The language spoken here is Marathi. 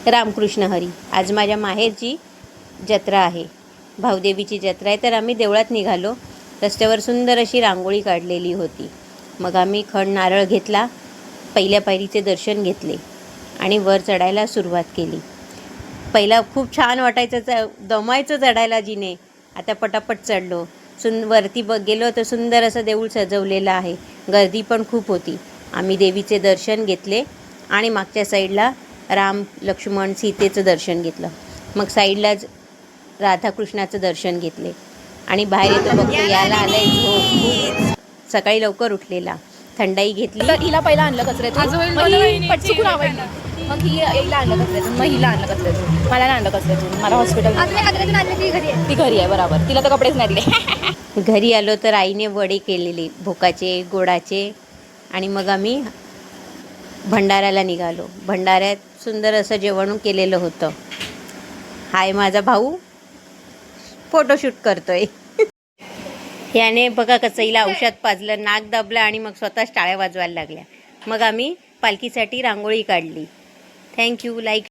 रामकृष्ण हरी. आज माझ्या माहेरची जत्रा आहे, भाऊदेवीची जत्रा आहे. तर आम्ही देवळात निघालो. रस्त्यावर सुंदर अशी रांगोळी काढलेली होती. मग आम्ही खण नारळ घेतला, पहिल्या पायरीचे दर्शन घेतले आणि वर चढायला सुरुवात केली. पहिला खूप छान वाटायचं, दमायचं चढायला जिने. आता पटापट चढलो. वरती गेलो तर सुंदर असं देऊळ सजवलेलं आहे. गर्दी पण खूप होती. आम्ही देवीचे दर्शन घेतले आणि मागच्या साईडला राम लक्ष्मण सीतेचं दर्शन घेतलं. मग साईडलाच राधाकृष्णाचं दर्शन घेतले आणि बाहेर येतो बघतो याला आलंय झोप. खूप सकाळी लवकर उठलेला. थंडाई घेतली. तर हिला पहिला आणलं कचऱ्यातून, पटचुकून आवडली. मग हिला आणलं कचऱ्यातून, मग हिला आणलं कचऱ्यातून, मला नाही आणलं कचऱ्यातून. मला हॉस्पिटल ती घरी आहे. बरोबर, तिला तर कपडेच नाही दिले. घरी आलो तर आईने वडे केलेले, भोकाचे गोडाचे. आणि मग आम्ही भंडाऱ्याला निघालो. भंडाऱ्यात सुंदर असं जेवण केलेलं होतं. हाय माझा भाऊ फोटोशूट करतोय. याने बघा कसं हिला औषध पाजलं, नाक दाबलं आणि मग स्वतःच टाळ्या वाजवायला लागल्या. मग आम्ही पालखीसाठी रांगोळी काढली. थँक्यू. लाईक